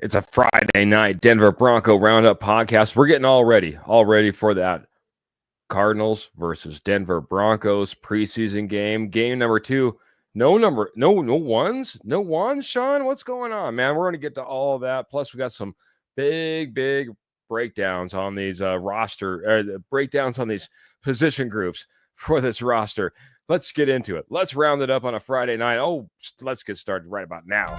It's a Friday night Denver Bronco Roundup podcast. We're getting all ready for that Cardinals versus Denver Broncos preseason game. Game number 2. No ones, Sean. What's going on, man? We're going to get to all of that. Plus, we got some big breakdowns on these breakdowns on these position groups for this roster. Let's get into it. Let's round it up on a Friday night. Oh, let's get started right about now.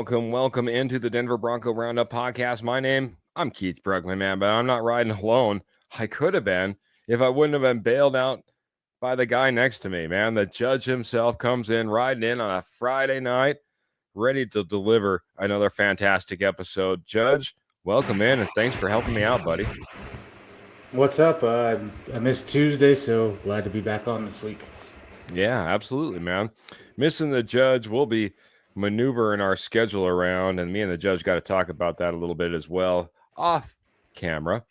Welcome into the Denver Bronco Roundup podcast. I'm Keith Brugman, man, but I'm not riding alone. I could have been if I wouldn't have been bailed out by the guy next to me, man. The judge himself comes in, riding in on a Friday night, ready to deliver another fantastic episode. Judge, welcome in, and thanks for helping me out, buddy. What's up? I missed Tuesday, so glad to be back on this week. Yeah, absolutely, man. Missing the judge, we'll be maneuvering our schedule around, and me and the judge got to talk about that a little bit as well off camera.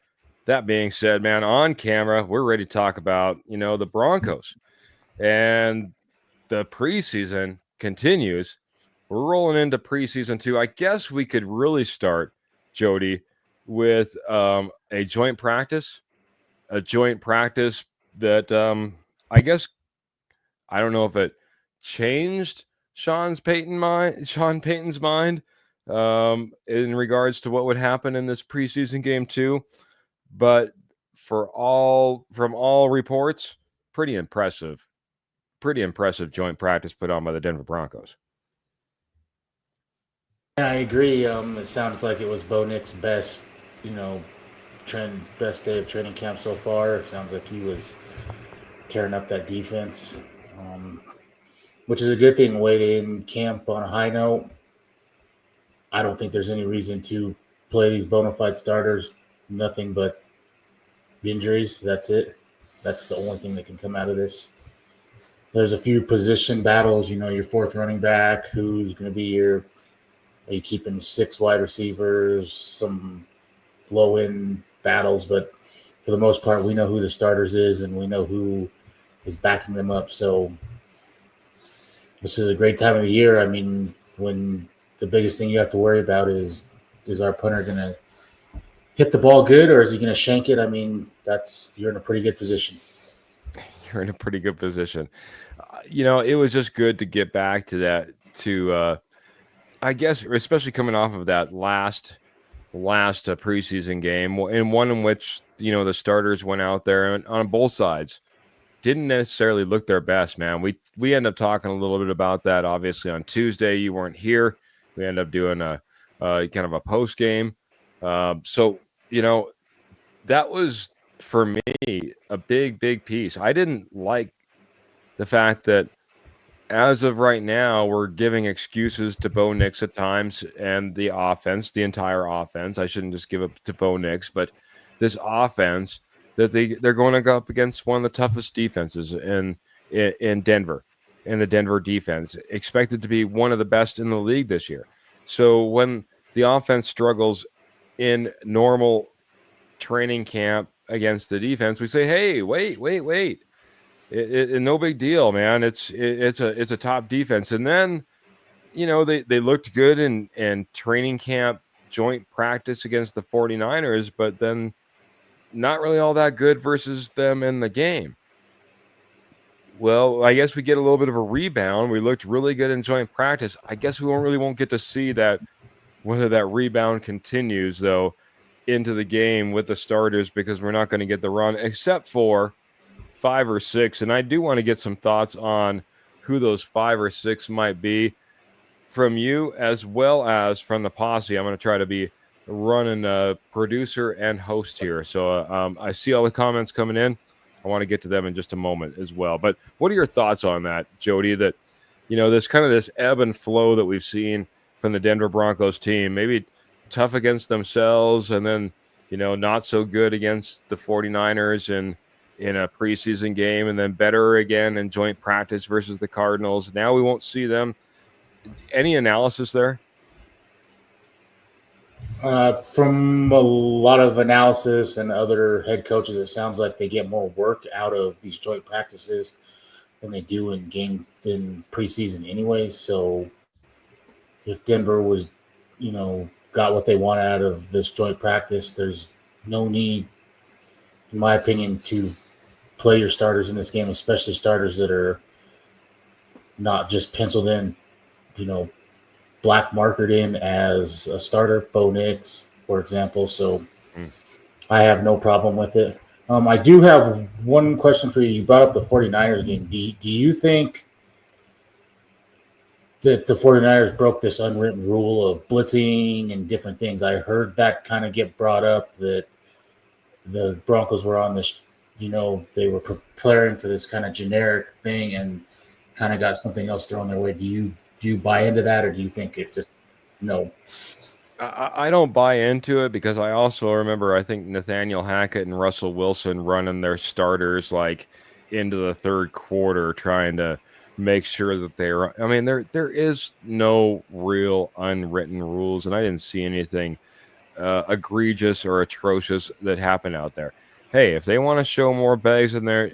That being said, man, on camera, we're ready to talk about, the Broncos, and the preseason continues. We're rolling into preseason 2. I guess we could really start, Jody, with a joint practice that I guess, I don't know if it changed Sean Payton's mind in regards to what would happen in this preseason game too, but from all reports, pretty impressive joint practice put on by the Denver Broncos. Yeah, I agree. It sounds like it was Bo Nix's best day of training camp so far. It sounds like he was tearing up that defense, which is a good thing. Way to end camp on a high note. I don't think there's any reason to play these bona fide starters. Nothing but injuries. That's it. That's the only thing that can come out of this. There's a few position battles. Your fourth running back, who's going to be are you keeping 6 wide receivers, some low-end battles, but for the most part, we know who the starters is, and we know who is backing them up. So this is a great time of the year. I mean, when the biggest thing you have to worry about is our punter going to hit the ball good, or is he going to shank it? I mean, you're in a pretty good position. You're in a pretty good position. It was just good to get back to that, I guess, especially coming off of that last preseason game, and one in which, the starters went out there and on both sides didn't necessarily look their best, man. We end up talking a little bit about that, obviously, on Tuesday. You weren't here. We end up doing a kind of a post game. So, that was, for me, a big piece. I didn't like the fact that as of right now, we're giving excuses to Bo Nix at times, and the entire offense. I shouldn't just give it to Bo Nix, but this offense that they're going to go up against one of the toughest defenses in Denver, in the Denver defense, expected to be one of the best in the league this year. So when the offense struggles in normal training camp against the defense, we say, hey, wait. No big deal, man. It's a top defense. And then, they looked good in training camp joint practice against the 49ers, but then not really all that good versus them in the game. Well, I guess we get a little bit of a rebound. We looked really good in joint practice. I guess we won't get to see that whether that rebound continues, though, into the game with the starters, because we're not going to get the run except for 5 or 6. And I do want to get some thoughts on who those 5 or 6 might be from you as well as from the posse. I'm going to try to be running producer and host here. So I see all the comments coming in. I want to get to them in just a moment as well. But what are your thoughts on that, Jody? That, this kind of this ebb and flow that we've seen from the Denver Broncos team, maybe tough against themselves and then, not so good against the 49ers and in a preseason game, and then better again in joint practice versus the Cardinals. Now we won't see them. Any analysis there? From a lot of analysis and other head coaches, it sounds like they get more work out of these joint practices than they do in preseason anyways. So if Denver was, got what they want out of this joint practice, there's no need, in my opinion, to play your starters in this game, especially starters that are not just penciled in, black markered in as a starter, Bo Nix, for example. So I have no problem with it. I do have one question for you. You brought up the 49ers game. Do you think that the 49ers broke this unwritten rule of blitzing and different things? I heard that kind of get brought up, that the Broncos were on this, they were preparing for this kind of generic thing and kind of got something else thrown their way. Do you buy into that, or do you think it just no? I don't buy into it, because I also remember, I think, Nathaniel Hackett and Russell Wilson running their starters like into the third quarter, trying to make sure that they're. I mean, there is no real unwritten rules, and I didn't see anything egregious or atrocious that happened out there. Hey, if they want to show more bags in their,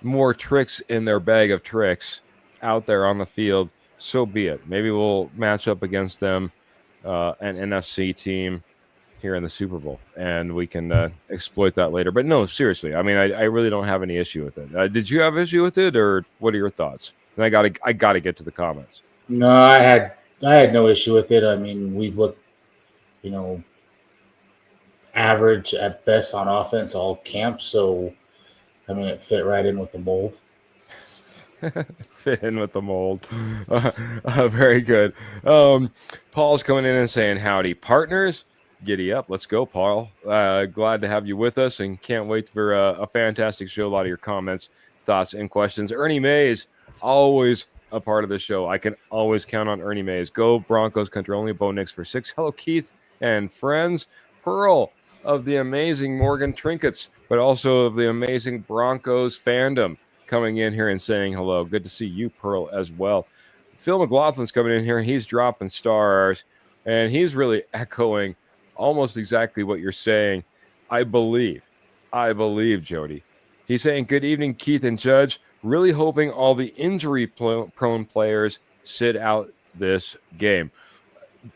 more tricks in their bag of tricks out there on the field, so be it. Maybe we'll match up against them, an NFC team here in the Super Bowl, and we can exploit that later. But no, seriously, I mean, I really don't have any issue with it. Did you have issue with it, or what are your thoughts? And I gotta get to the comments. No, I had no issue with it. I mean, we've looked, average at best on offense all camp, so I mean, it fit right in with the mold. Fit in with the mold. Very good. Paul's coming in and saying, howdy, partners. Giddy up. Let's go, Paul. Glad to have you with us, and can't wait for a fantastic show. A lot of your comments, thoughts, and questions. Ernie Mays, always a part of the show. I can always count on Ernie Mays. Go Broncos country only. Bo Nix for 6. Hello, Keith and friends. Pearl of the amazing Morgan Trinkets, but also of the amazing Broncos fandom, coming in here and saying hello. Good to see you, Pearl, as well. Phil McLaughlin's coming in here. He's dropping stars, and he's really echoing almost exactly what you're saying. I believe, Jody. He's saying, good evening, Keith and Judge. Really hoping all the injury-prone players sit out this game.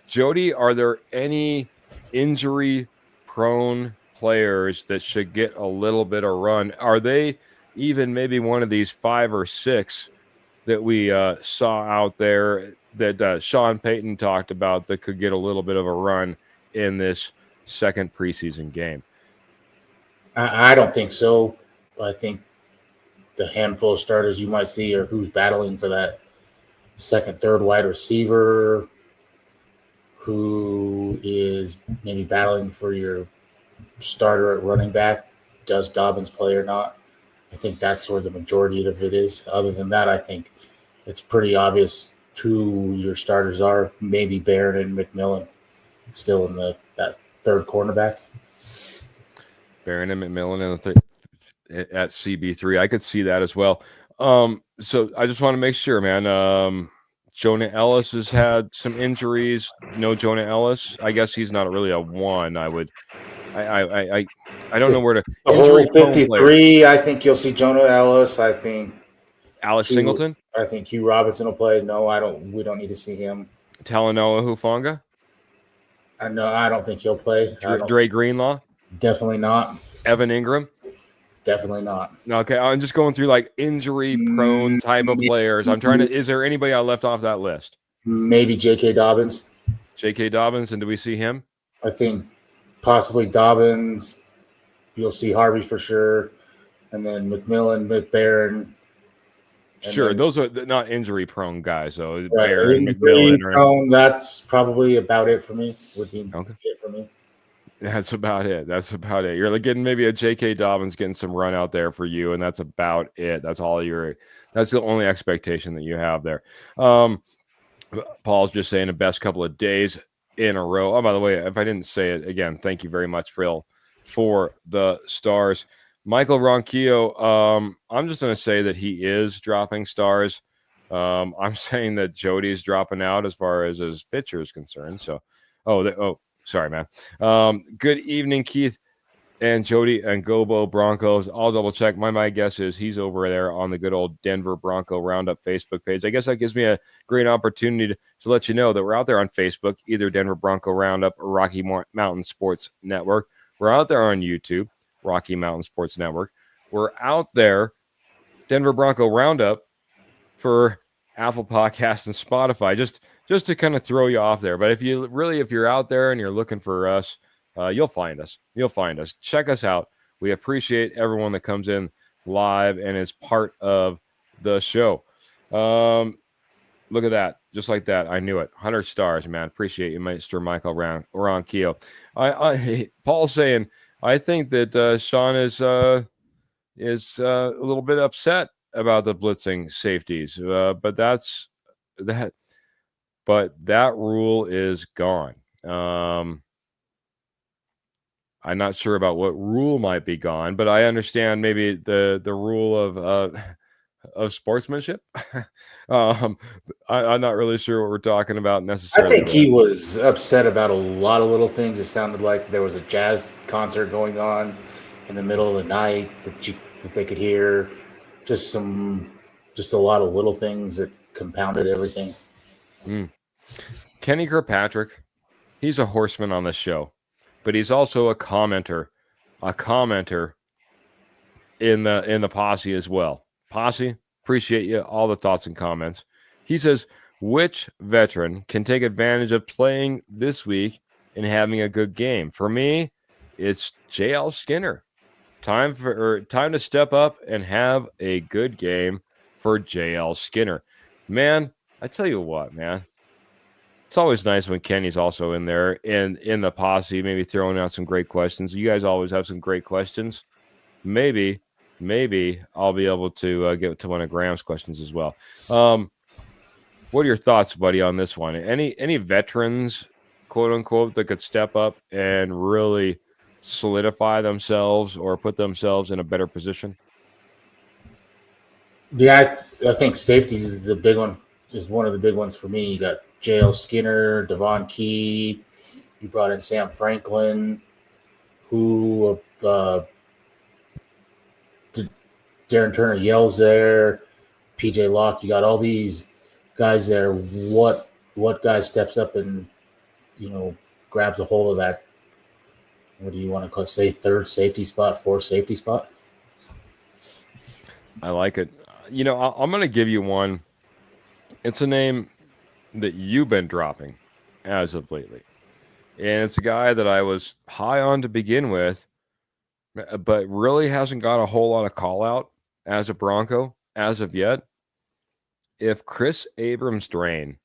Jody, are there any injury-prone players that should get a little bit of run? Are they even maybe one of these 5 or 6 that we saw out there that Sean Payton talked about that could get a little bit of a run in this second preseason game? I don't think so. I think the handful of starters you might see are who's battling for that second, third wide receiver, who is maybe battling for your starter at running back. Does Dobbins play or not? I think that's where the majority of it is. Other than that, I think it's pretty obvious who your starters are. Maybe Barron and McMillan still in that third cornerback. Barron and McMillan at CB3. I could see that as well. So I just want to make sure, man. Jonah Ellis has had some injuries. No Jonah Ellis. I guess he's not really a one. I don't know where to. The whole 53. I think you'll see Jonah Ellis. I think Alice Singleton. I think Hugh Robinson will play. No, I don't. We don't need to see him. Talanoa Hufanga. No, I don't think he'll play. Dre Greenlaw. Definitely not. Evan Ingram. Definitely not. Okay, I'm just going through like injury-prone type of players. I'm trying to. Is there anybody I left off that list? Maybe J.K. Dobbins. J.K. Dobbins, and do we see him? I think possibly Dobbins. You'll see Harvey for sure, and then McMillan, McBaron. Sure, those are not injury-prone guys, though. Right, Barron, McMillan, that's probably about it for me. Would be okay. it for me. That's about it. That's about it. You're like getting maybe a J.K. Dobbins getting some run out there for you, and that's about it. That's all that's the only expectation that you have there. Paul's just saying the best couple of days in a row. Oh, by the way, if I didn't say it again, thank you very much, Phil, for the stars. Michael Ronquillo, I'm just going to say that he is dropping stars. I'm saying that Jody's dropping out as far as his pitcher is concerned. So, sorry, man. Good evening, Keith and Jody and Gobo Broncos. I'll double check. My guess is he's over there on the good old Denver Bronco Roundup Facebook page. I guess that gives me a great opportunity to let you know that we're out there on Facebook, either Denver Bronco Roundup or Rocky Mountain Sports Network. We're out there on YouTube, Rocky Mountain Sports Network. We're out there, Denver Bronco Roundup, for Apple Podcasts and Spotify, just to kind of throw you off there. But if you're out there and you're looking for us, you'll find us. You'll find us. Check us out. We appreciate everyone that comes in live and is part of the show. Look at that. Just like that. I knew it. 100 stars, man. Appreciate you, Mr. Michael Ronquillo. Paul's saying, I think that Sean is a little bit upset about the blitzing safeties, but that rule is gone. I'm not sure about what rule might be gone, but I understand maybe the rule of sportsmanship. I'm not really sure what we're talking about necessarily. I think he was upset about a lot of little things. It sounded like there was a jazz concert going on in the middle of the night that they could hear. Just a lot of little things that compounded everything. Kenny Kirkpatrick, he's a horseman on the show, but he's also a commenter in the posse as well. Posse, appreciate you, all the thoughts and comments. He says, which veteran can take advantage of playing this week and having a good game? For me, it's JL Skinner. Time to step up and have a good game for JL Skinner. Man, I tell you what, man. It's always nice when Kenny's also in there in the posse, maybe throwing out some great questions. You guys always have some great questions. Maybe I'll be able to get to one of Graham's questions as well. What are your thoughts, buddy, on this one? Any veterans, quote unquote, that could step up and really solidify themselves or put themselves in a better position? Yeah, I think safety is the big one. Is one of the big ones for me. You got JL Skinner, Devon Key. You brought in Sam Franklin, who Darren Turner Yells there, PJ Locke. You got all these guys there. What guy steps up and grabs a hold of that? What do you want to say? Third safety spot, fourth safety spot? I like it. I'm going to give you one. It's a name that you've been dropping as of lately. And it's a guy that I was high on to begin with, but really hasn't got a whole lot of call out as a Bronco as of yet. If Chris Abrams-Drain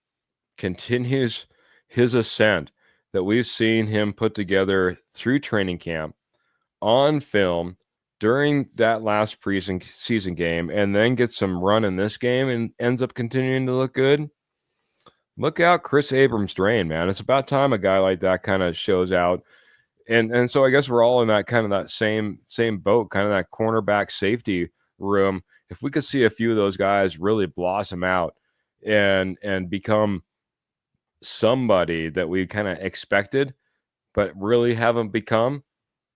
continues his ascent that we've seen him put together through training camp, on film, during that last preseason game, and then gets some run in this game and ends up continuing to look good, look out, Chris Abrams-Drain, man. It's about time a guy like that kind of shows out. And so I guess we're all in that kind of that same boat, kind of that cornerback safety room. If we could see a few of those guys really blossom out and become somebody that we kind of expected, but really haven't become,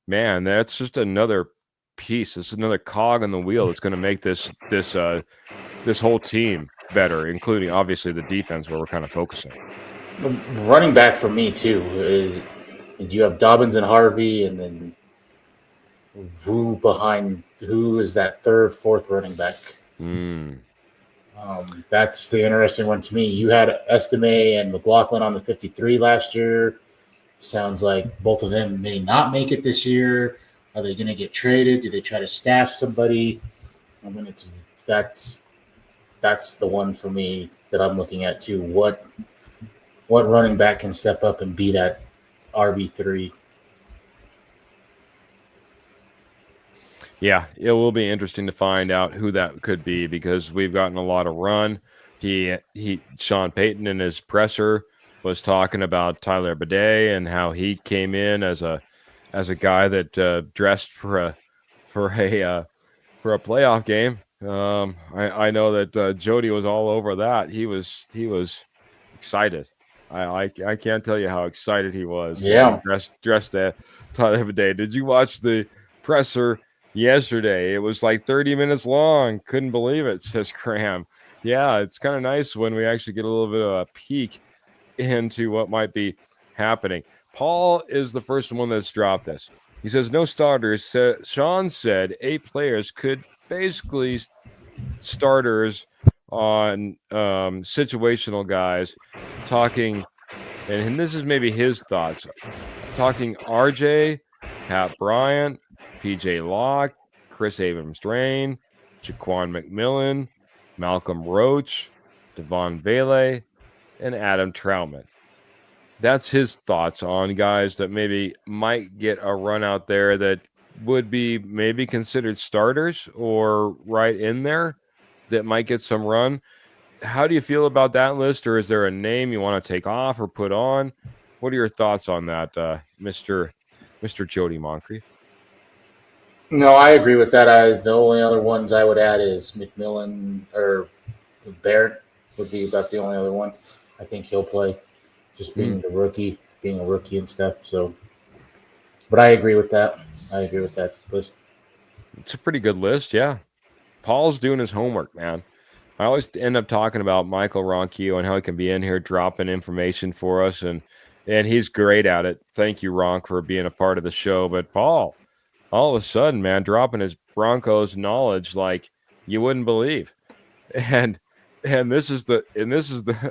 man, that's just another piece. This is another cog on the wheel that's going to make this whole team better, including obviously the defense where we're kind of focusing. Running back for me too is you have Dobbins and Harvey, and then who is that third, fourth running back? That's the interesting one to me. You had Estime and McLaughlin on the 53 last year. Sounds like both of them may not make it this year. Are they going to get traded? Do they try to stash somebody? I mean, that's the one for me that I'm looking at too. What running back can step up and be that RB3? Yeah, it will be interesting to find out who that could be because we've gotten a lot of run. Sean Payton in his presser was talking about Tyler Bidet and how he came in as a guy that dressed for a playoff game. I know that Jody was all over that. He was excited. I can't tell you how excited he was that he Yeah. dressed that Tyler Bidet. Did you watch the presser yesterday? It was like 30 minutes long. Couldn't believe it, says Graham. Yeah, it's kind of nice when we actually get a little bit of a peek into what might be happening. Paul is the first one that's dropped this. He says, no starters. Sean said 8 players could basically starters on situational guys talking, and this is maybe his thoughts, talking RJ, Pat Bryant, PJ Locke, Chris Abrams-Drain, Jaquan McMillan, Malcolm Roach, Devon Vele, and Adam Troutman. That's his thoughts on guys that maybe might get a run out there that would be maybe considered starters or right in there that might get some run. How do you feel about that list, or is there a name you want to take off or put on? What are your thoughts on that, Mr. Jody Moncrief? No, I agree with that. The only other ones I would add is McMillan or Barrett would be about the only other one. I think he'll play, just being a rookie and stuff. So, but I agree with that. I agree with that list. It's a pretty good list, yeah. Paul's doing his homework, man. I always end up talking about Michael Ronquillo and how he can be in here dropping information for us, and he's great at it. Thank you, Ronk, for being a part of the show. But Paul, all of a sudden, man, dropping his Broncos knowledge like you wouldn't believe. And this is the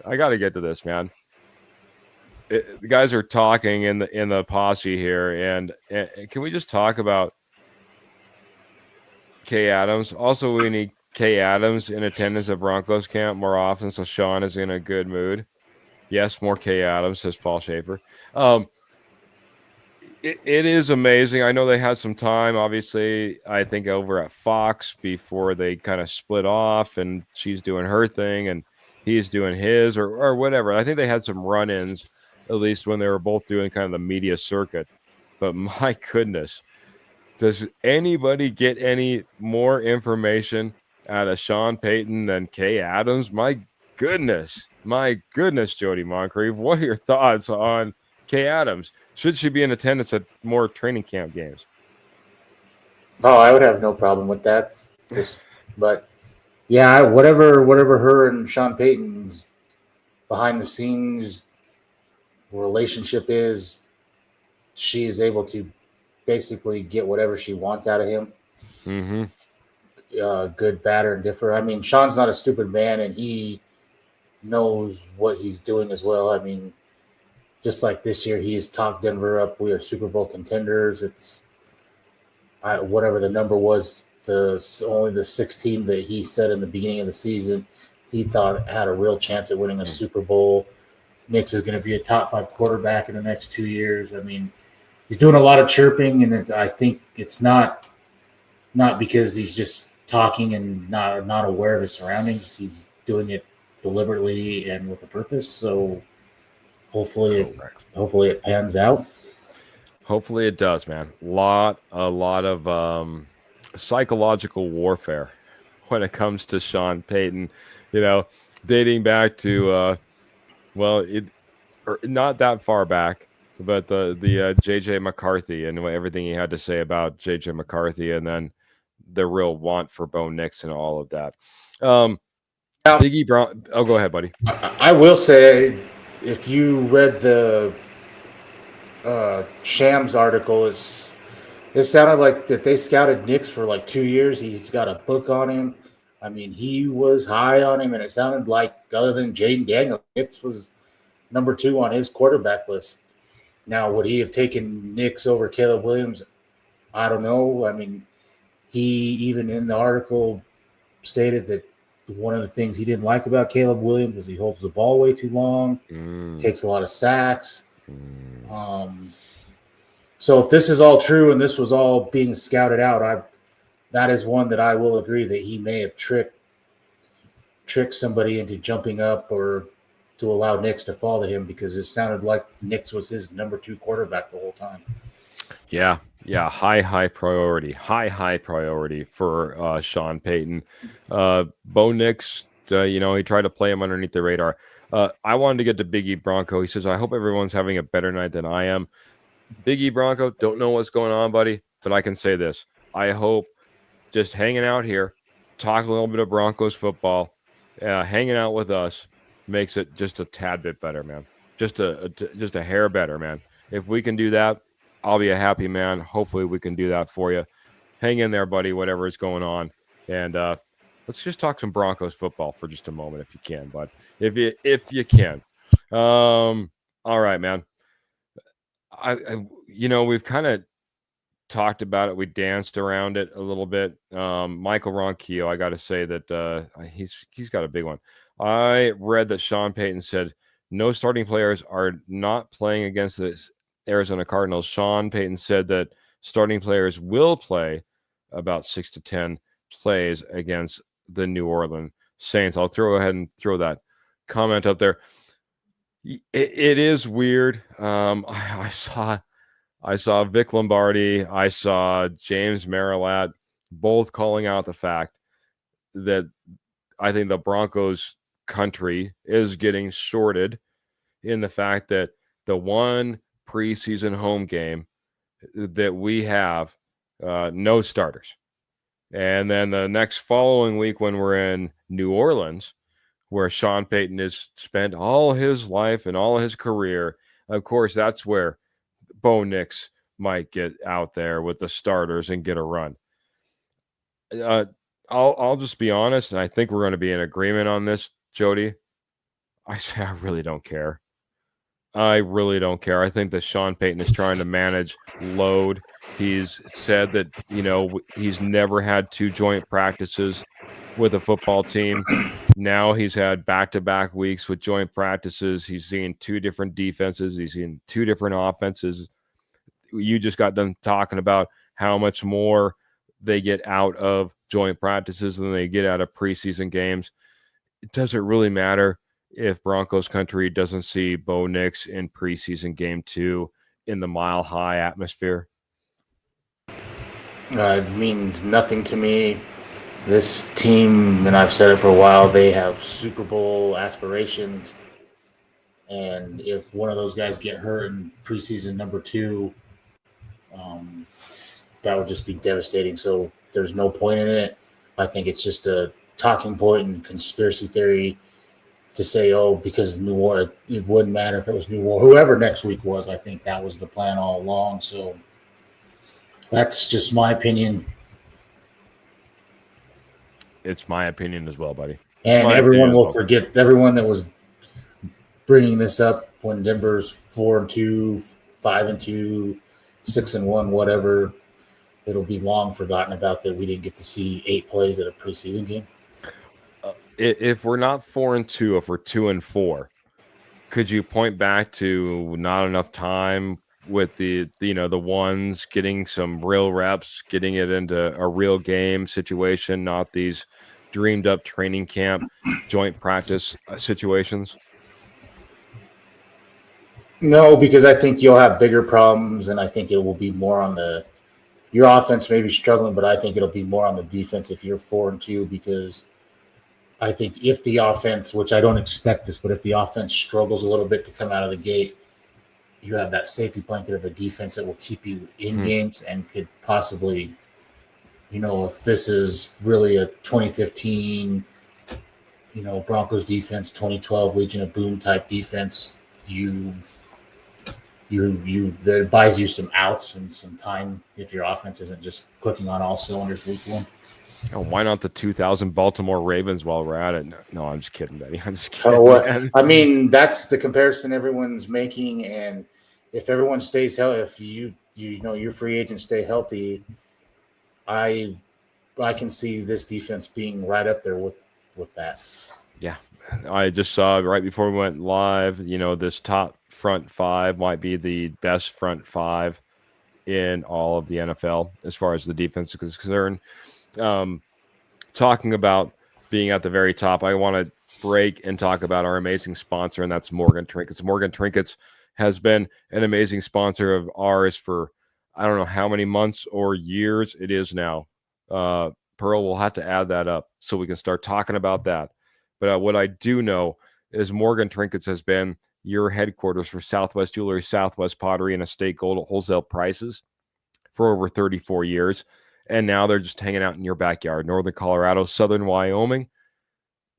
I got to get to this, man. The guys are talking in the posse here, and can we just talk about Kay Adams? Also, we need Kay Adams in attendance at Broncos camp more often, so Sean is in a good mood. Yes, more Kay Adams, says Paul Schaefer. It is amazing. I know they had some time, obviously, I think over at Fox before they kind of split off, and she's doing her thing and he's doing his or whatever. I think they had some run-ins, at least when they were both doing kind of the media circuit. But my goodness, does anybody get any more information out of Sean Payton than Kay Adams? My goodness, Jody Moncrief. What are your thoughts on Kay Adams? Should she be in attendance at more training camp games? Oh, I would have no problem with that. But yeah, whatever her and Sean Payton's behind the scenes relationship is, she is able to basically get whatever she wants out of him. Mm-hmm. Good, bad, or indifferent. I mean, Sean's not a stupid man, and he knows what he's doing as well. I mean, just like this year, he's talked Denver up. We are Super Bowl contenders. It's whatever the number was, only the 6th team that he said in the beginning of the season he thought had a real chance at winning a Super Bowl. Nix is going to be a top 5 quarterback in the next 2 years. I mean, he's doing a lot of chirping, and I think it's not because he's just talking and not aware of his surroundings. He's doing it deliberately and with a purpose. So hopefully it pans out. Hopefully it does, man. A lot of psychological warfare when it comes to Sean Payton, dating back to not that far back, but the JJ McCarthy and everything he had to say about JJ McCarthy, and then the real want for Bo Nix and all of that. Diggy Brown. Oh, go ahead, buddy. I will say, if you read the Shams article, it sounded like that they scouted Nix for like 2 years. He's got a book on him. I mean, he was high on him, and it sounded like, other than Jaden Daniels, Nix was number 2 on his quarterback list. Now, would he have taken Nix over Caleb Williams? I don't know. I mean, he even in the article stated that one of the things he didn't like about Caleb Williams was he holds the ball way too long, takes a lot of sacks. So if this is all true and this was all being scouted out, that is one that I will agree that he may have tricked somebody into jumping up or to allow Nix to fall to him, because it sounded like Nix was his number 2 quarterback the whole time. Yeah, high priority for Sean Payton. Bo Nix, he tried to play him underneath the radar. I wanted to get to Biggie Bronco. He says, I hope everyone's having a better night than I am. Biggie Bronco, don't know what's going on, buddy, but I can say this. I hope just hanging out here, talk a little bit of Broncos football, hanging out with us makes it just a tad bit better, man. Just a hair better, man. If we can do that, I'll be a happy man. Hopefully we can do that for you. Hang in there, buddy, whatever is going on. And let's just talk some Broncos football for just a moment if you can, bud. If you can. All right, man. We've kind of talked about it. We danced around it a little bit. Michael Ronquillo, I got to say that he's got a big one. I read that Sean Payton said no starting players are not playing against the Arizona Cardinals. Sean Payton said that starting players will play about 6 to 10 plays against the New Orleans Saints. I'll throw ahead and throw that comment up there. It is weird. I saw Vic Lombardi. I saw James Marilat both calling out the fact that I think the Broncos country is getting shorted in the fact that the one preseason home game that we have, no starters. And then the next following week when we're in New Orleans, where Sean Payton has spent all his life and all his career, of course, that's where Bo Nix might get out there with the starters and get a run. I'll just be honest, and I think we're going to be in agreement on this, Jody. I say I really don't care. I really don't care. I think that Sean Payton is trying to manage load. He's said that, he's never had 2 joint practices with a football team. Now he's had back-to-back weeks with joint practices. He's seen 2 different defenses. He's seen 2 different offenses. You just got done talking about how much more they get out of joint practices than they get out of preseason games. It doesn't really matter if Broncos country doesn't see Bo Nix in preseason game 2 in the Mile High atmosphere. It means nothing to me. This team, and I've said it for a while, they have Super Bowl aspirations. And if one of those guys get hurt in preseason number 2, that would just be devastating. So there's no point in it. I think it's just a talking point and conspiracy theory to say, because New Orleans, it wouldn't matter if it was New Orleans, whoever next week was. I think that was the plan all along. So that's just my opinion. It's my opinion as well, buddy. And everyone will forget, everyone that was bringing this up when Denver's 4-2, 5-2, 6-1, whatever, it'll be long forgotten about that we didn't get to see 8 plays at a preseason game. If we're not 4-2, if we're 2-4, could you point back to not enough time with the ones getting some real reps, getting it into a real game situation, not these dreamed up training camp joint practice situations? No, because I think you'll have bigger problems, and I think it will be more on your offense may be struggling, but I think it'll be more on the defense if you're 4-2, because I think if the offense, which I don't expect this, but if the offense struggles a little bit to come out of the gate, you have that safety blanket of a defense that will keep you in games and could possibly, if this is really a 2015, Broncos defense, 2012 Legion of Boom type defense, that buys you some outs and some time if your offense isn't just clicking on all cylinders week 1. Oh, why not the 2000 Baltimore Ravens while we're at it? No, I'm just kidding, Betty. I'm just kidding. Oh, what? I mean, that's the comparison everyone's making, and if everyone stays healthy, if you know your free agents stay healthy, I I can see this defense being right up there with that. Yeah, I just saw right before we went live, this top front five might be the best front five in all of the NFL as far as the defense is concerned. Talking about being at the very top, I want to break and talk about our amazing sponsor, and that's Morgan Trinkets. Morgan Trinkets has been an amazing sponsor of ours for I don't know how many months or years it is now. Pearl will have to add that up so we can start talking about that. But what I do know is Morgan Trinkets has been your headquarters for Southwest Jewelry, Southwest Pottery, and Estate Gold wholesale prices for over 34 years. And now they're just hanging out in your backyard, Northern Colorado, Southern Wyoming,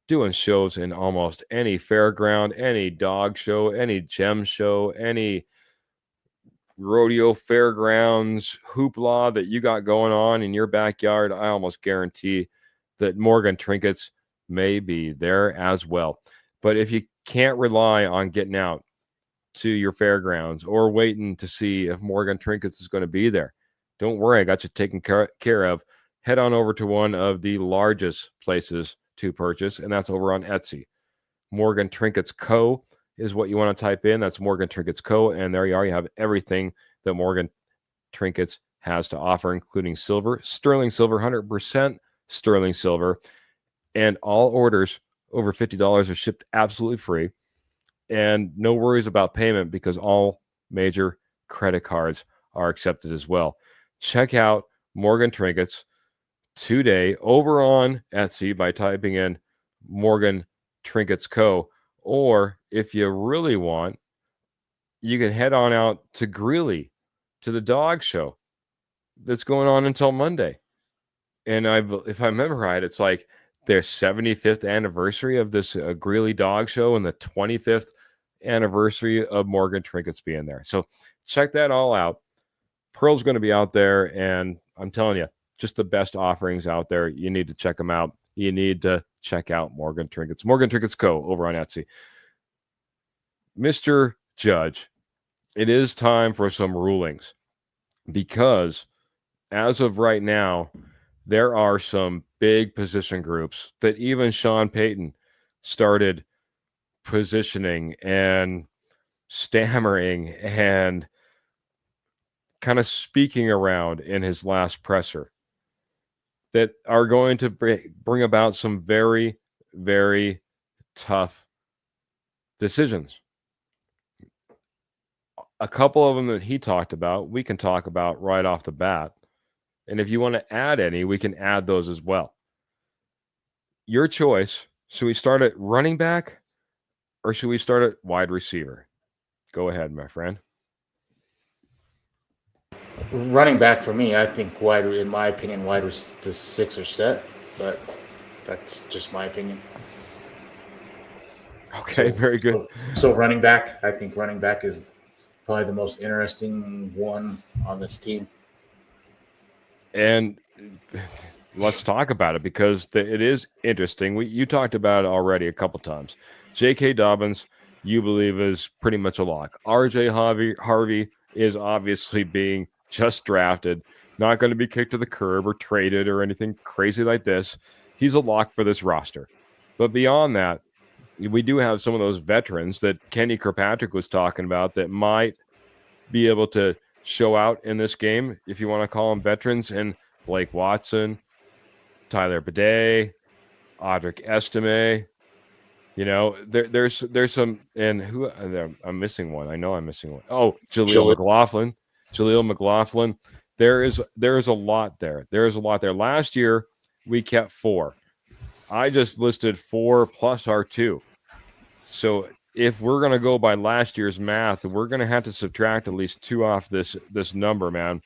doing shows in almost any fairground, any dog show, any gem show, any rodeo, fairgrounds, hoopla that you got going on in your backyard. I almost guarantee that Morgan Trinkets may be there as well. But if you can't rely on getting out to your fairgrounds or waiting to see if Morgan Trinkets is going to be there, don't worry, I got you taken care of. Head on over to one of the largest places to purchase, and that's over on Etsy. Morgan Trinkets Co. is what you want to type in. That's Morgan Trinkets Co. And there you are. You have everything that Morgan Trinkets has to offer, including silver, sterling silver, 100% sterling silver. And all orders over $50 are shipped absolutely free. And no worries about payment because all major credit cards are accepted as well. Check out Morgan Trinkets today over on Etsy by typing in Morgan Trinkets Co. Or if you really want, you can head on out to Greeley to the dog show that's going on until Monday. And if I remember right, it's like their 75th anniversary of this Greeley dog show and the 25th anniversary of Morgan Trinkets being there. So check that all out. Pearl's going to be out there, and I'm telling you, just the best offerings out there. You need to check them out. You need to check out Morgan Trinkets. Morgan Trinkets Co. over on Etsy. Mr. Judge, it is time for some rulings because as of right now, there are some big position groups that even Sean Payton started positioning and stammering and kind of speaking around in his last presser that are going to bring about some very, very tough decisions. A couple of them that he talked about, we can talk about right off the bat. And if you want to add any, we can add those as well. Your choice. Should we start at running back or should we start at wide receiver? Go ahead, my friend. Running back for me, I think in my opinion, the six are set, but that's just my opinion. Okay, very good. So running back, I think running back is probably the most interesting one on this team. And let's talk about it because it is interesting. You talked about it already a couple times. J.K. Dobbins, you believe, is pretty much a lock. R.J. Harvey is obviously being just drafted, not going to be kicked to the curb or traded or anything crazy like this. He's a lock for this roster. But beyond that, we do have some of those veterans that Kenny Kirkpatrick was talking about that might be able to show out in this game, if you want to call them veterans, and Blake Watson, Tyler Bidet, Audric Estime. There's some, and who I'm missing one. I know I'm missing one. Oh, Jaleel McLaughlin. There is a lot there. There is a lot there. Last year we kept 4. I just listed 4 plus our 2. So if we're going to go by last year's math, we're going to have to subtract at least 2 off this number, man.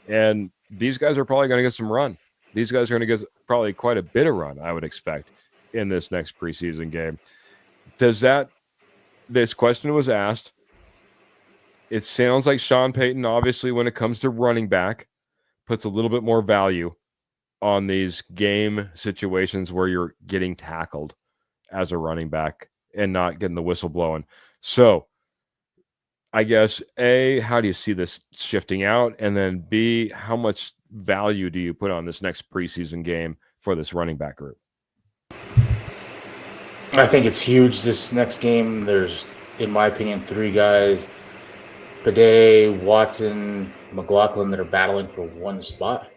And these guys are probably going to get some run. These guys are going to get probably quite a bit of run, I would expect, in this next preseason game. This question was asked. It sounds like Sean Payton, obviously, when it comes to running back, puts a little bit more value on these game situations where you're getting tackled as a running back and not getting the whistle blowing. So I guess A, how do you see this shifting out? And then B, how much value do you put on this next preseason game for this running back group? I think it's huge this next game. There's, in my opinion, 3 guys, Bidet, Watson, McLaughlin, that are battling for one spot.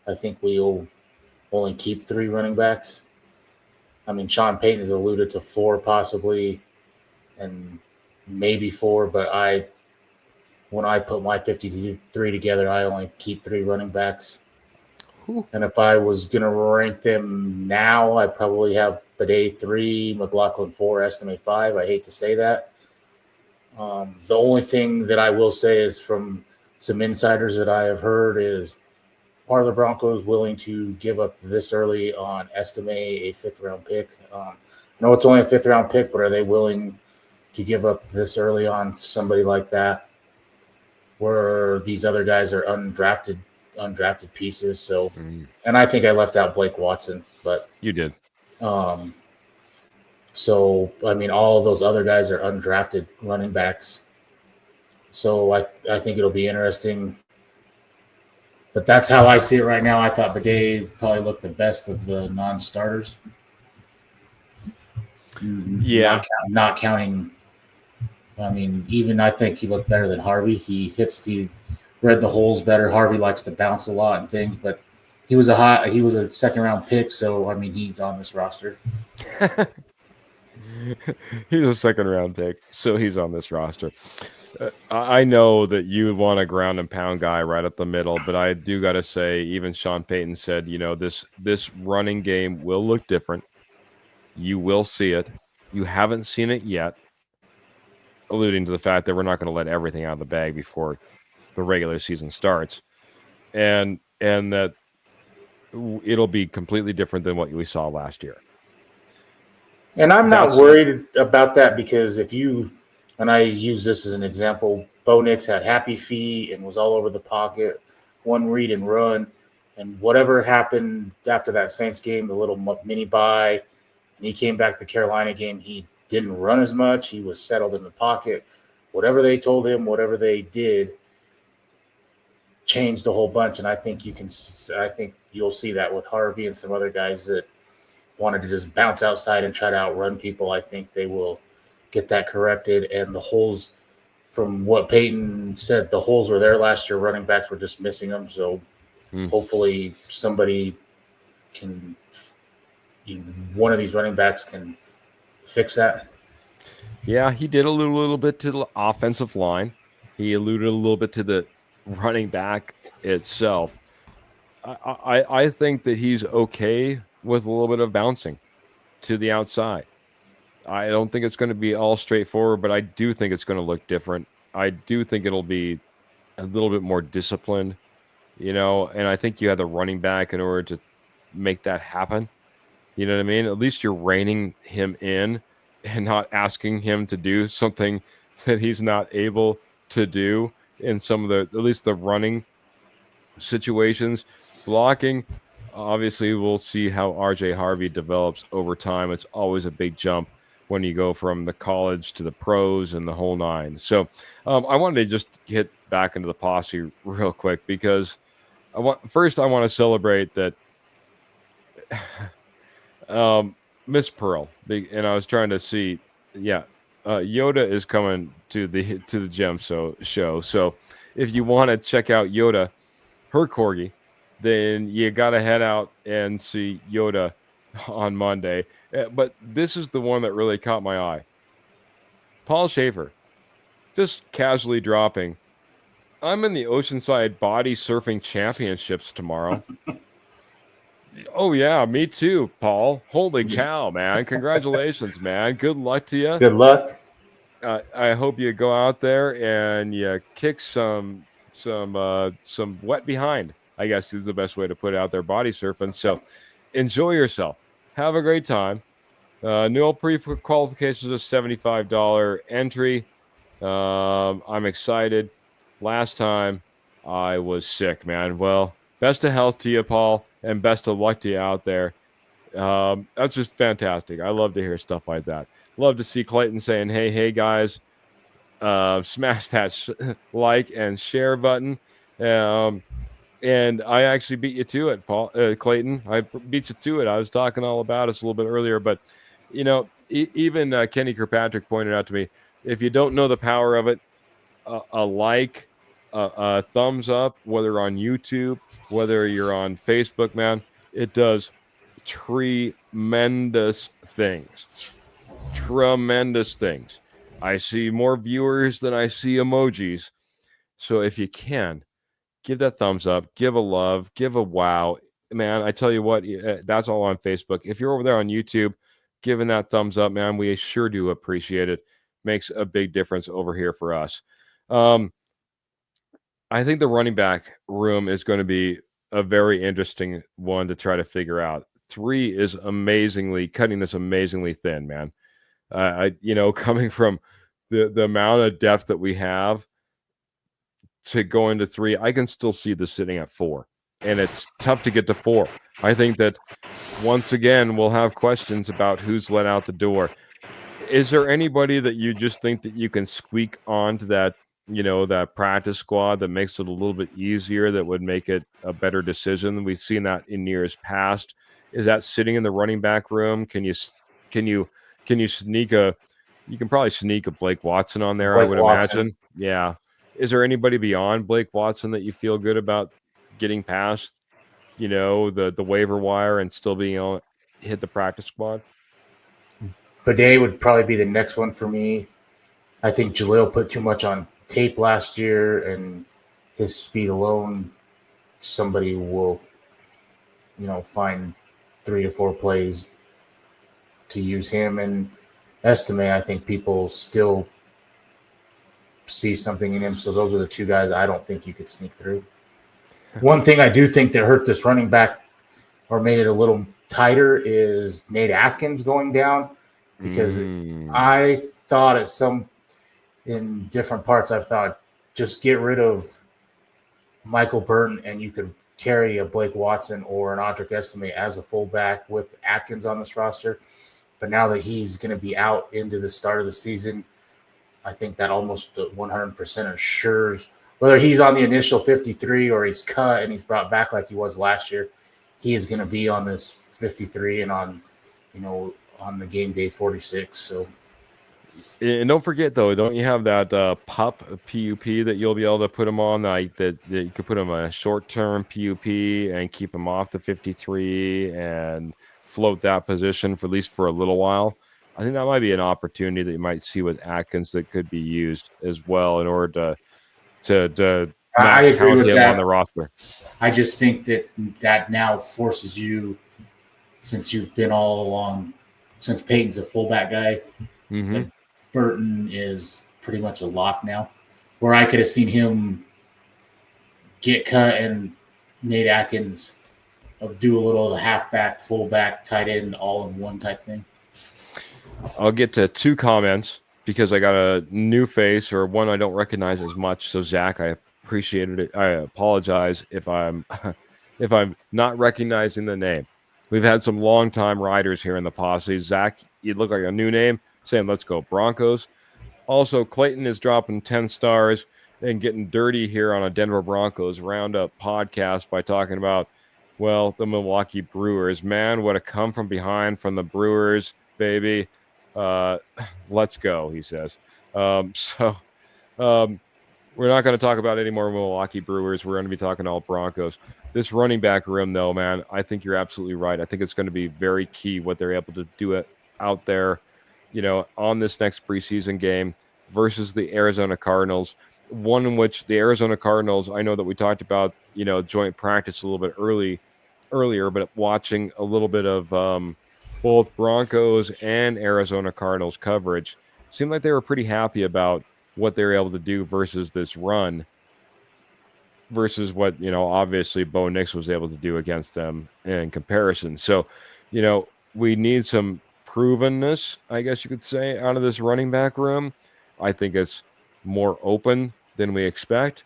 I think we'll only keep 3 running backs. I mean, Sean Payton has alluded to 4 possibly, and maybe 4, but when I put my 53 together, I only keep 3 running backs. Ooh. And if I was going to rank them now, I'd probably have Bidet 3, McLaughlin 4, estimate 5. I hate to say that. The only thing that I will say is from some insiders that I have heard is, are the Broncos willing to give up this early on estimate a 5th-round pick? I know it's only a 5th-round pick, but are they willing to give up this early on somebody like that, where these other guys are undrafted pieces? So, and I think I left out Blake Watson, but you did. So I mean, all of those other guys are undrafted running backs. So I think it'll be interesting. But that's how I see it right now. I thought Bidet probably looked the best of the non-starters. Yeah. Not counting. I mean, even I think he looked better than Harvey. He read the holes better. Harvey likes to bounce a lot and things, but he was a 2nd-round pick, so I mean, he's on this roster. He's a 2nd-round pick, so he's on this roster. I know that you want a ground and pound guy right up the middle, but I do got to say, even Sean Payton said, this running game will look different. You will see it. You haven't seen it yet, alluding to the fact that we're not going to let everything out of the bag before the regular season starts, and that it'll be completely different than what we saw last year. And I'm not worried about that, because and I use this as an example, Bo Nix had happy feet and was all over the pocket, one read and run, and whatever happened after that Saints game, the little mini bye, and he came back to the Carolina game, he didn't run as much. He was settled in the pocket. Whatever they told him, whatever they did, changed a whole bunch. And I think you'll see that with Harvey and some other guys that wanted to just bounce outside and try to outrun people. I think they will get that corrected. And the holes, from what Peyton said, the holes were there last year. Running backs were just missing them. So hopefully somebody can, one of these running backs can fix that. Yeah, he did a little bit to the offensive line. He alluded a little bit to the running back itself. I think that he's okay with a little bit of bouncing to the outside. I don't think it's going to be all straightforward, but I do think it's going to look different. I do think it'll be a little bit more disciplined, and I think you have the running back in order to make that happen. You know what I mean? At least you're reining him in and not asking him to do something that he's not able to do in some of at least the running situations. Blocking, obviously, we'll see how RJ Harvey develops over time. It's always a big jump when you go from the college to the pros and the whole nine. So I wanted to just get back into the posse real quick, because I want to celebrate that Miss Pearl, and I was trying to see, Yoda is coming to the gem show. So if you want to check out Yoda, her corgi, then you got to head out and see Yoda on Monday. But this is the one that really caught my eye. Paul Schaefer, just casually dropping, I'm in the Oceanside Body Surfing Championships tomorrow. Oh, yeah, me too, Paul. Holy cow, man. Congratulations, man. Good luck to you. Good luck. I hope you go out there and you kick some wet behind, I guess is the best way to put it out there, body surfing. So enjoy yourself. Have a great time. New pre-qualifications is $75 entry. I'm excited. Last time I was sick, man. Well, best of health to you, Paul, and best of luck to you out there. That's just fantastic. I love to hear stuff like that. Love to see Clayton saying, hey guys, smash that like and share button. And I actually beat you to it, Paul, Clayton. I beat you to it. I was talking all about us a little bit earlier, but even Kenny Kirkpatrick pointed out to me, if you don't know the power of it, a like, a thumbs up, whether on YouTube, whether you're on Facebook, man, it does tremendous things. Tremendous things. I see more viewers than I see emojis. So if you can, give that thumbs up, give a love, give a wow. Man, I tell you what, that's all on Facebook. If you're over there on YouTube, giving that thumbs up, man, we sure do appreciate it. Makes a big difference over here for us. I think the running back room is going to be a very interesting one to try to figure out. 3 is cutting this amazingly thin, man. Coming from the amount of depth that we have to go into 3, I can still see this sitting at 4, and it's tough to get to 4. I think that once again we'll have questions about who's let out the door. Is there anybody that you just think that you can squeak onto that, that practice squad that makes it a little bit easier, that would make it a better decision? We've seen that in years past. Is that sitting in the running back room? Can you sneak you can probably sneak a Blake Watson on there, I would imagine. Yeah. Is there anybody beyond Blake Watson that you feel good about getting past, the waiver wire and still being able to hit the practice squad? Bidet would probably be the next one for me. I think Jaleel put too much on tape last year, and his speed alone, somebody will, find 3 to 4 plays to use him. And Estime, I think people still see something in him. So those are the 2 guys I don't think you could sneak through. One thing I do think that hurt this running back or made it a little tighter is Nate Atkins going down, because I thought in different parts, I've thought just get rid of Michael Burton and you could carry a Blake Watson or an Audric Estime as a fullback with Atkins on this roster. But now that he's going to be out into the start of the season, I think that almost 100% assures, whether he's on the initial 53 or he's cut and he's brought back like he was last year, he is going to be on this 53 and on the game day 46. So, and don't forget though, don't you have that PUP that you'll be able to put him on, like that you could put him on a short-term PUP and keep him off the 53 and float that position for at least for a little while. I think that might be an opportunity that you might see with Atkins that could be used as well in order to I agree with him that on the roster. I just think that now forces you, since you've been all along, since Peyton's a fullback guy, that Burton is pretty much a lock now. Where I could have seen him get cut and Nate Atkins do a little of the halfback, fullback, tight end, all in one type thing. I'll get to 2 comments because I got a new face or one I don't recognize as much. So Zach, I appreciated it. I apologize if I'm not recognizing the name. We've had some longtime riders here in the posse. Zach, you look like a new name saying let's go Broncos. Also, Clayton is dropping 10 stars and getting dirty here on a Denver Broncos Roundup podcast by talking about, well, the Milwaukee Brewers. Man, what a come from behind from the Brewers, baby. Let's go, he says. We're not going to talk about any more Milwaukee Brewers. We're going to be talking all Broncos. This running back room, though, man, I think you're absolutely right. I think it's going to be very key what they're able to do it out there, on this next preseason game versus the Arizona Cardinals. One in which the Arizona Cardinals, I know that we talked about, joint practice a little bit earlier, but watching a little bit of both Broncos and Arizona Cardinals coverage, seemed like they were pretty happy about what they were able to do versus this run versus what, obviously Bo Nix was able to do against them in comparison. So, we need some provenness, I guess you could say, out of this running back room. I think it's more open than we expect.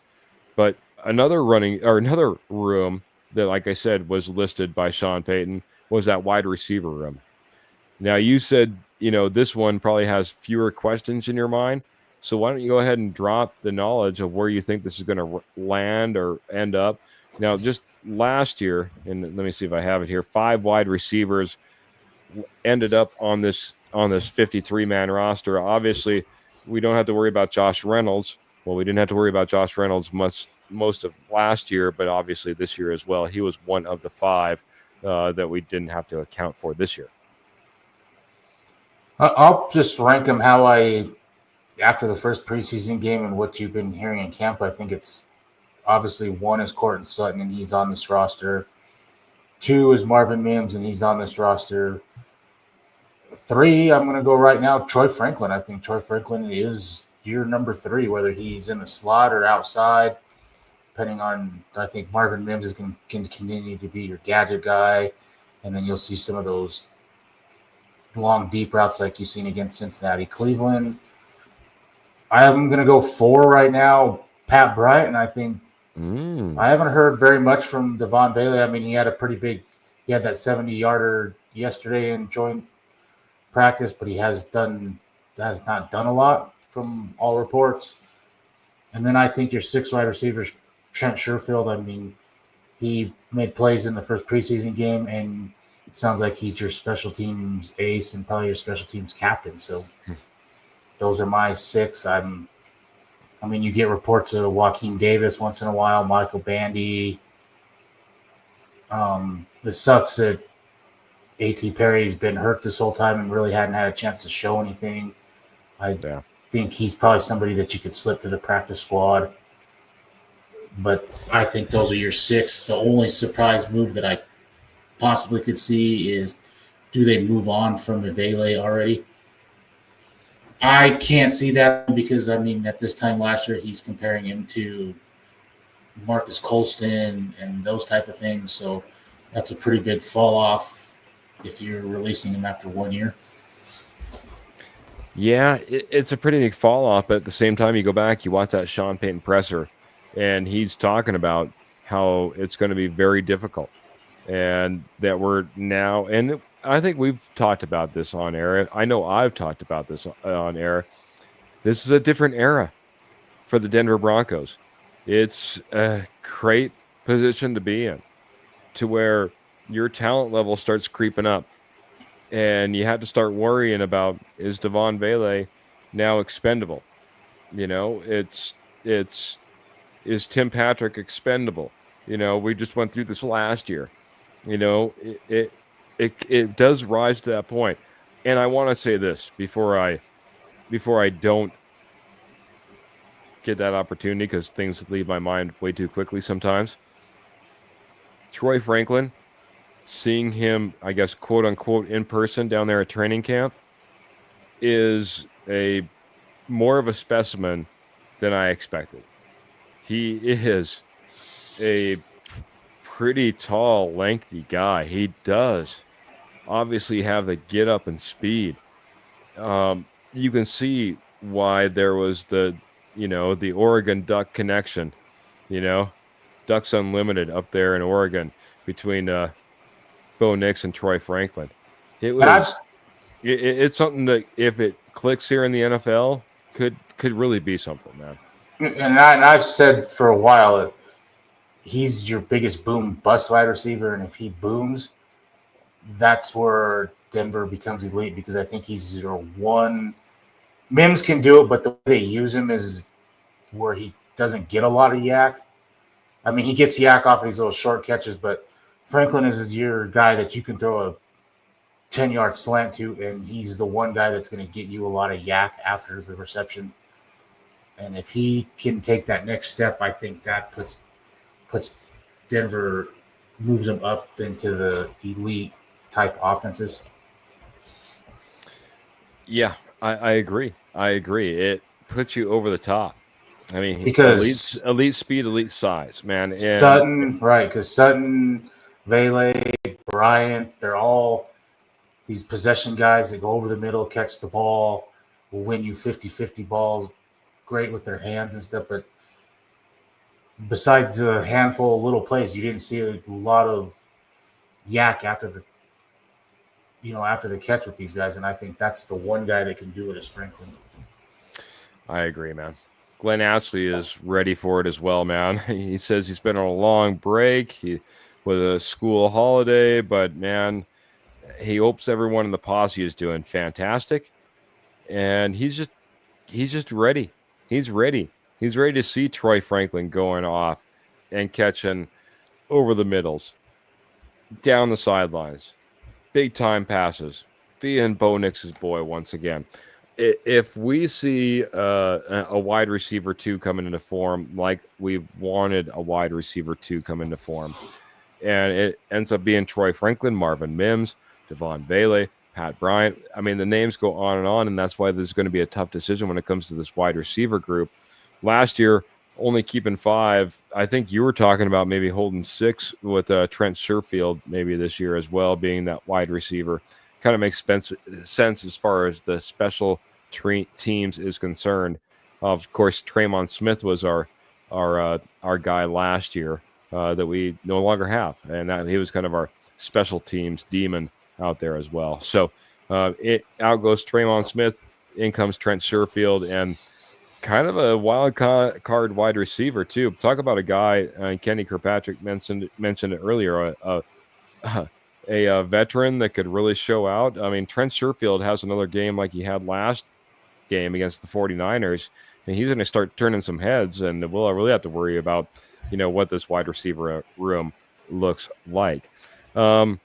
But another room that, like I said, was listed by Sean Payton was that wide receiver room. Now, you said, this one probably has fewer questions in your mind. So why don't you go ahead and drop the knowledge of where you think this is going to land or end up? Now, just last year, and let me see if I have it here, 5 wide receivers ended up on this 53-man roster. Obviously, we don't have to worry about Josh Reynolds. Well, we didn't have to worry about Josh Reynolds most of last year, but obviously this year as well. He was one of the 5 that we didn't have to account for this year. I'll just rank them after the first preseason game and what you've been hearing in camp. I think it's obviously 1 is Courtland Sutton, and he's on this roster. 2 is Marvin Mims, and he's on this roster. 3, I'm going to go right now, Troy Franklin. I think Troy Franklin is your number 3, whether he's in the slot or outside, depending on, I think Marvin Mims can continue to be your gadget guy, and then you'll see some of those long, deep routes like you've seen against Cincinnati, Cleveland. I'm going to go 4 right now, Pat Bryant, and I think I haven't heard very much from Devon Bailey. I mean, he had that 70-yarder yesterday in joint practice, but he has not done a lot from all reports. And then I think your 6 wide receivers, Trent Sherfield. I mean, he made plays in the first preseason game, and it sounds like he's your special teams ace and probably your special teams captain. So those are my 6. You get reports of Joaquin Davis once in a while, Michael Bandy. It sucks that A.T. Perry's been hurt this whole time and really hadn't had a chance to show anything. I think he's probably somebody that you could slip to the practice squad. But I think those are your 6. The only surprise move that I possibly could see is, do they move on from Avele already? I can't see that because, at this time last year, he's comparing him to Marcus Colston and those type of things. So that's a pretty big fall off if you're releasing him after 1 year. Yeah, it's a pretty big fall off. But at the same time, you go back, you watch that Sean Payton presser, and he's talking about how it's going to be very difficult. And that we're now, and I think we've talked about this on air. I know I've talked about this on air. This is a different era for the Denver Broncos. It's a great position to be in, to where your talent level starts creeping up. And you have to start worrying about, is Devon Bailey now expendable? Is Tim Patrick expendable? We just went through this last year. It does rise to that point. And I want to say this before I don't get that opportunity, because things leave my mind way too quickly sometimes. Troy Franklin, seeing him, I guess, quote unquote, in person down there at training camp, is a more of a specimen than I expected. He is a pretty tall, lengthy guy. He does obviously have the get up and speed. You can see why there was the Oregon Duck connection, Ducks Unlimited up there in Oregon between Bo Nix and Troy Franklin. It's something that, if it clicks here in the NFL, could really be something, man. And I've said for a while that he's your biggest boom bust wide receiver, and if he booms, that's where Denver becomes elite, because I think he's your one. Mims can do it, but the way they use him is where he doesn't get a lot of yak. He gets yak off these little short catches, but Franklin is your guy that you can throw a 10-yard slant to, and he's the one guy that's going to get you a lot of yak after the reception. And if he can take that next step, I think that puts Denver, moves them up into the elite type offenses. Yeah, I agree. It puts you over the top. Because elite speed, elite size, man. And Sutton, right? Because Sutton, Vele, Bryant, they're all these possession guys that go over the middle, catch the ball, will win you 50-50 balls, great with their hands and stuff. But besides a handful of little plays, you didn't see a lot of yak after the catch with these guys, and I think that's the one guy that can do it is Franklin. I agree, man. Glenn Ashley is ready for it as well, man. He says he's been on a long break with a school holiday, but man, he hopes everyone in the posse is doing fantastic, and he's just ready. He's ready. He's ready to see Troy Franklin going off and catching over the middles, down the sidelines, big time passes, being Bo Nix's boy once again. If we see a wide receiver 2 coming into form, like we've wanted a wide receiver 2 come into form, and it ends up being Troy Franklin, Marvin Mims, Devon Bailey, Pat Bryant. I mean, the names go on, and that's why there's going to be a tough decision when it comes to this wide receiver group. Last year, only keeping 5. I think you were talking about maybe holding 6 with Trent Sherfield maybe this year as well, being that wide receiver. Kind of makes sense as far as the special teams is concerned. Of course, Traymon Smith was our guy last year that we no longer have, and he was kind of our special teams demon out there as well. So out goes Traymon Smith, in comes Trent Sherfield, and kind of a wild card wide receiver too. Talk about a guy, Kenny Kirkpatrick mentioned it earlier, a veteran that could really show out. I mean, Trent Sherfield has another game like he had last game against the 49ers, and he's going to start turning some heads, and we'll really have to worry about, what this wide receiver room looks like. We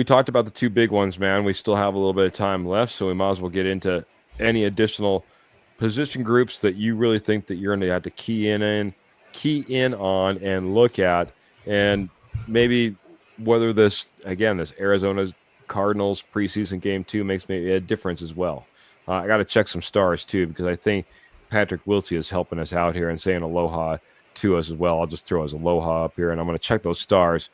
talked about the 2 big ones, man. We still have a little bit of time left, so we might as well get into any additional position groups that you really think that you're going to have to key in on and look at, and maybe whether this Arizona Cardinals preseason game 2 makes maybe a difference as well. I got to check some stars too, because I think Patrick Wiltsey is helping us out here and saying aloha to us as well. I'll just throw his aloha up here, and I'm going to check those stars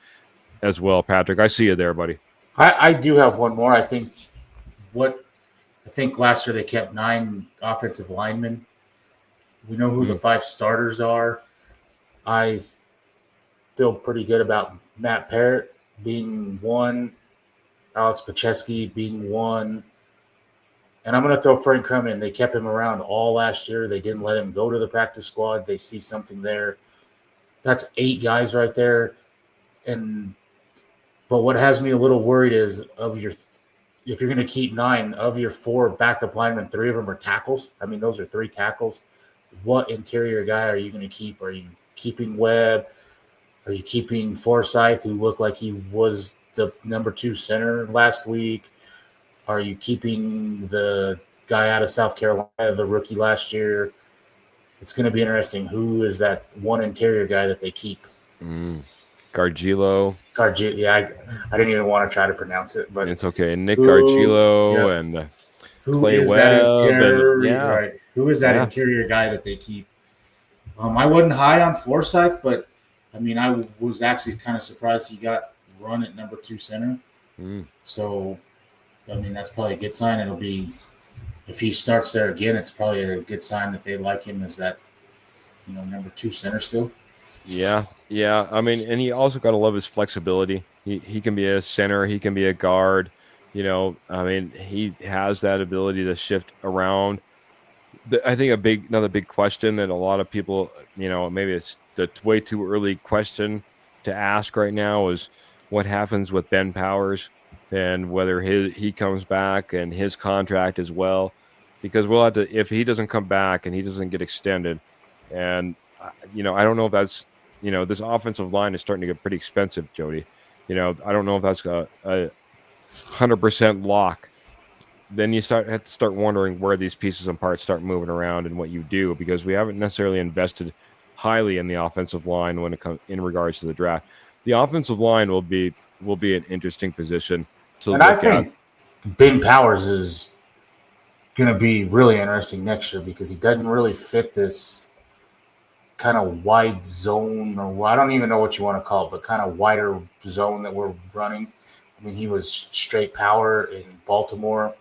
as well. Patrick, I see you there, buddy. I do have one more. I think last year they kept 9 offensive linemen. We know who the 5 starters are. I feel pretty good about Matt Parrott being one, Alex Pacheski being one, and I'm going to throw Frank Crum in. They kept him around all last year. They didn't let him go to the practice squad. They see something there. That's 8 guys right there. But what has me a little worried is if you're going to keep 9 of your 4 backup linemen, 3 of them are tackles. I mean, those are 3 tackles. What interior guy are you going to keep? Are you keeping Webb? Are you keeping Forsythe, who looked like he was the number 2 center last week? Are you keeping the guy out of South Carolina, the rookie last year? It's going to be interesting. Who is that one interior guy that they keep? Gargilo. Yeah, I didn't even want to try to pronounce it, but it's okay. Nick Gargilo and Clay Webb. Right. Who is that interior guy that they keep? I wasn't high on Forsythe, but I mean, I was actually kind of surprised he got run at number 2 center. So, I mean, that's probably a good sign. It'll be, if he starts there again, it's probably a good sign that they like him as that, number 2 center still. Yeah. I mean, and he also got to love his flexibility. He can be a center. He can be a guard. I mean, he has that ability to shift around. I think another big question that a lot of people, maybe it's the way too early question to ask right now is what happens with Ben Powers and whether he comes back and his contract as well, because we'll have to, if he doesn't come back and he doesn't get extended, and I don't know if that's, this offensive line is starting to get pretty expensive, Jody. I don't know if that's a 100% lock. Then you have to start wondering where these pieces and parts start moving around and what you do, because we haven't necessarily invested highly in the offensive line when it comes in regards to the draft. The offensive line will be an interesting position to look at. I think Ben Powers is going to be really interesting next year because he doesn't really fit this kind of wide zone, or I don't even know what you want to call it, but kind of wider zone that we're running. I mean, he was straight power in Baltimore.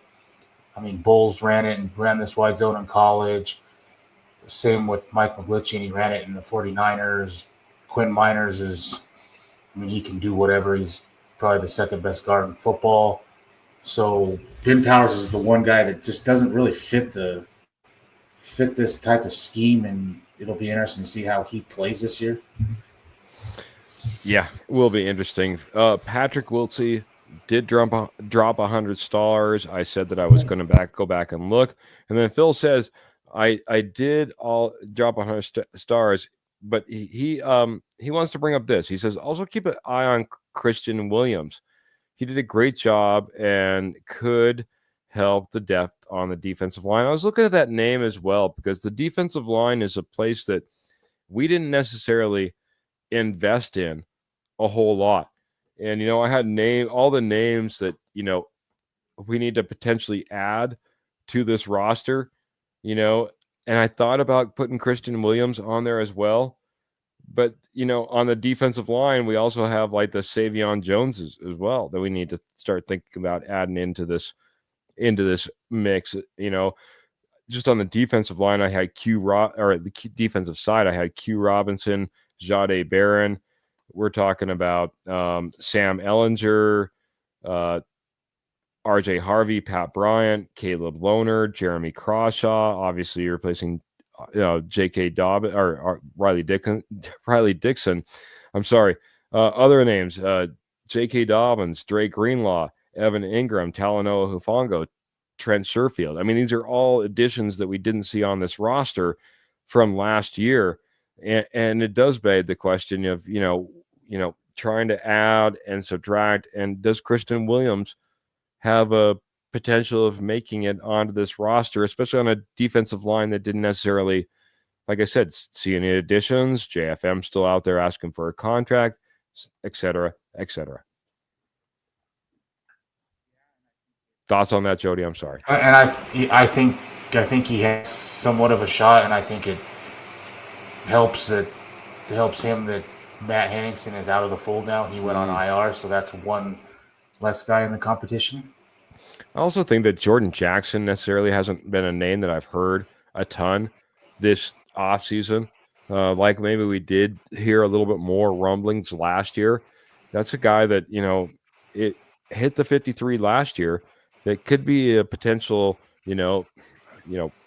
I mean, Bulls ran this wide zone in college. Same with Mike McGlinchey, and he ran it in the 49ers. Quinn Miners he can do whatever. He's probably the second best guard in football. So Ben Powers is the one guy that just doesn't really fit this type of scheme, and it'll be interesting to see how he plays this year. Yeah, it will be interesting. Patrick Wiltsey did drop 100 stars. I said that I was going to go back and look, and then Phil says I did all drop 100 stars, but he wants to bring up this. He says also keep an eye on Christian Williams. He did a great job and could help the depth on the defensive line. I was looking at that name as well because the defensive line is a place that we didn't necessarily invest in a whole lot. And, I had all the names that, we need to potentially add to this roster, and I thought about putting Christian Williams on there as well. But, on the defensive line, we also have like the Savion Joneses as well that we need to start thinking about adding into this mix. Just on the defensive line, I had the defensive side, I had Q Robinson, Jade Barron. We're talking about Sam Ellinger, RJ Harvey, Pat Bryant, Caleb Lohner, Jeremy Crawshaw. Obviously, you're replacing J.K. Dobbins or Riley Dixon. I'm sorry. Other names: J.K. Dobbins, Dre Greenlaw, Evan Ingram, Talanoa Hufanga, Trent Sherfield. These are all additions that we didn't see on this roster from last year, and it does beg the question of trying to add and subtract. And does Christian Williams have a potential of making it onto this roster, especially on a defensive line that didn't necessarily, like I said, see any additions? JFM still out there asking for a contract, et cetera, et cetera. Thoughts on that, Jody? I'm sorry. And I think he has somewhat of a shot, and I think it helps him that Matt Henningsen is out of the fold now. He went on IR, so that's one less guy in the competition. I also think that Jordan Jackson necessarily hasn't been a name that I've heard a ton this offseason. Like maybe we did hear a little bit more rumblings last year. That's a guy that, it hit the 53 last year. That could be a potential,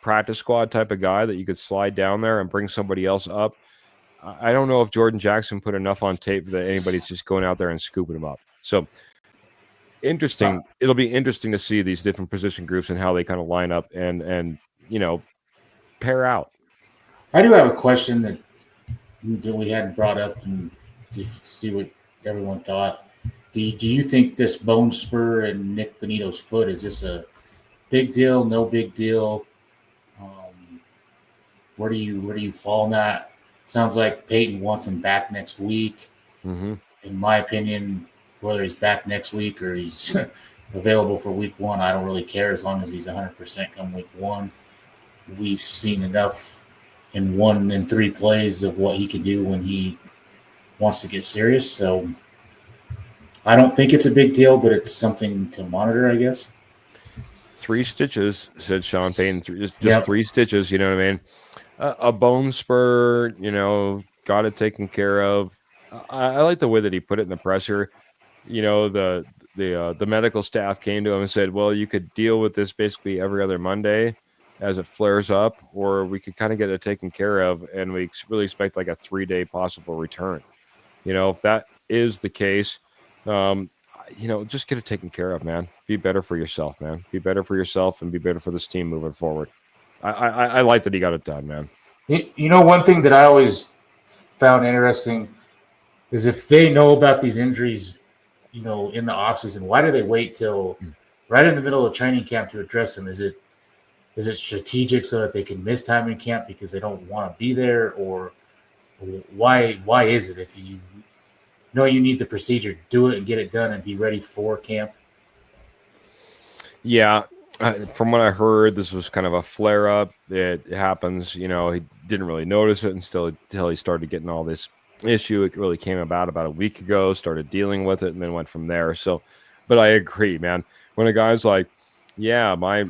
practice squad type of guy that you could slide down there and bring somebody else up. I don't know if Jordan Jackson put enough on tape that anybody's just going out there and scooping him up. So interesting. It'll be interesting to see these different position groups and how they kind of line up and pair out. I do have a question that we hadn't brought up, and to see what everyone thought. Do you think this bone spur in Nick Bonito's foot, is this a big deal, no big deal? Where do you fall on that? Sounds like Peyton wants him back next week. Mm-hmm. In my opinion, whether he's back next week or he's available for week one, I don't really care as long as he's 100% come week one. We've seen enough in 1 and 3 plays of what he can do when he wants to get serious. So I don't think it's a big deal, but it's something to monitor, I guess. 3 stitches, said Sean Payton. Just 3 stitches, you know what I mean? A bone spur, got it taken care of. I like the way that he put it in the presser. The medical staff came to him and said, well, you could deal with this basically every other Monday as it flares up, or we could kind of get it taken care of, and we really expect like a 3-day possible return. If that is the case, just get it taken care of, man. Be better for yourself, man. Be better for yourself and be better for this team moving forward. I like that he got it done, man. One thing that I always found interesting is if they know about these injuries, in the offseason, why do they wait till right in the middle of training camp to address them? Is it strategic so that they can miss time in camp because they don't want to be there, or why is it if you know you need the procedure, do it and get it done and be ready for camp? Yeah. From what I heard, this was kind of a flare-up. It happens, he didn't really notice it until he started getting all this issue. It really came about a week ago, started dealing with it, and then went from there. So, but I agree, man. When a guy's like, yeah, my,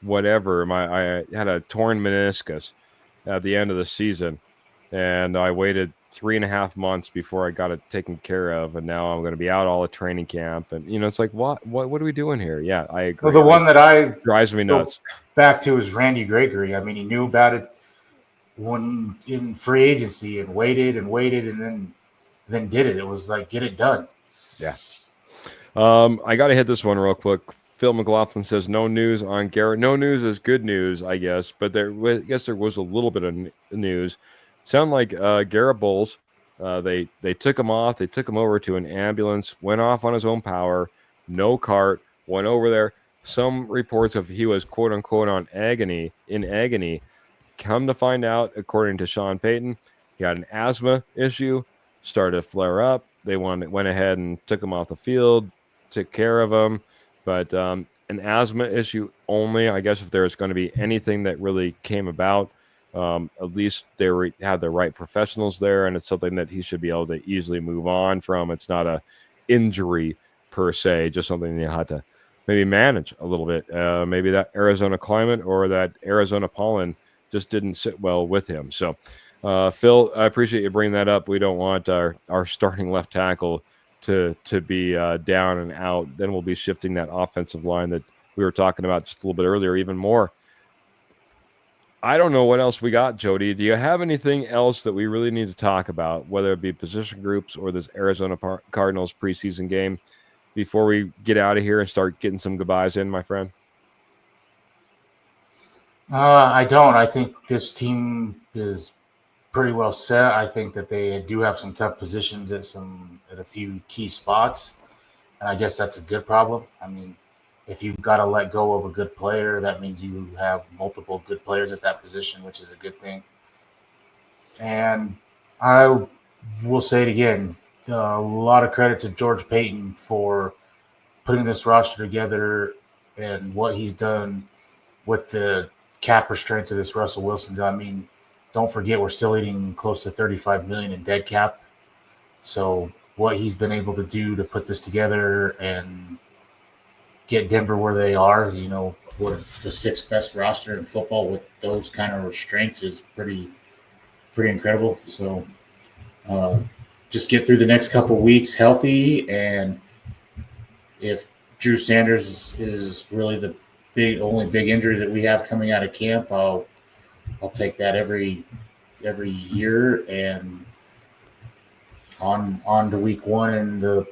whatever, I had a torn meniscus. at the end of the season, and I waited 3.5 months before I got it taken care of, and now I'm going to be out all the training camp, and it's like, what are we doing here? Yeah, I agree. Well, the one that I drives me nuts. Back to is Randy Gregory. I mean, he knew about it when in free agency and waited, and then did it. It was like, get it done. Yeah. I got to hit this one real quick. Phil McLaughlin says no news on Garrett. No news is good news, I guess. But I guess there was a little bit of news. Sound like Garrett Bowles. They took him off. They took him over to an ambulance. Went off on his own power. No cart. Went over there. Some reports of he was quote unquote in agony. Come to find out, according to Sean Payton, he had an asthma issue. Started to flare up. They went ahead and took him off the field. Took care of him. But an asthma issue only, I guess, if there's going to be anything that really came about, at least they had the right professionals there, and it's something that he should be able to easily move on from. It's not a injury per se, just something you had to maybe manage a little bit. Maybe that Arizona climate or that Arizona pollen just didn't sit well with him. So, Phil, I appreciate you bringing that up. We don't want our starting left tackle to be down and out. Then we'll be shifting that offensive line that we were talking about just a little bit earlier even more. I don't know what else we got, Jody. Do you have anything else that we really need to talk about, whether it be position groups or this Arizona Cardinals preseason game, before we get out of here and start getting some goodbyes in, my friend? I don't. I think this team is pretty well set. I think that they do have some tough positions at a few key spots, and I guess that's a good problem. I mean, if you've got to let go of a good player, that means you have multiple good players at that position, which is a good thing. And I will say it again, a lot of credit to George Payton for putting this roster together and what he's done with the cap restraints of this Russell Wilson deal. I mean, don't forget, we're still eating close to $35 million in dead cap. So what he's been able to do to put this together and get Denver where they are, we're the sixth best roster in football with those kind of restraints is pretty incredible. So just get through the next couple weeks healthy, and if Drew Sanders is really the only big injury that we have coming out of camp, I'll take that every year, and on to week one and the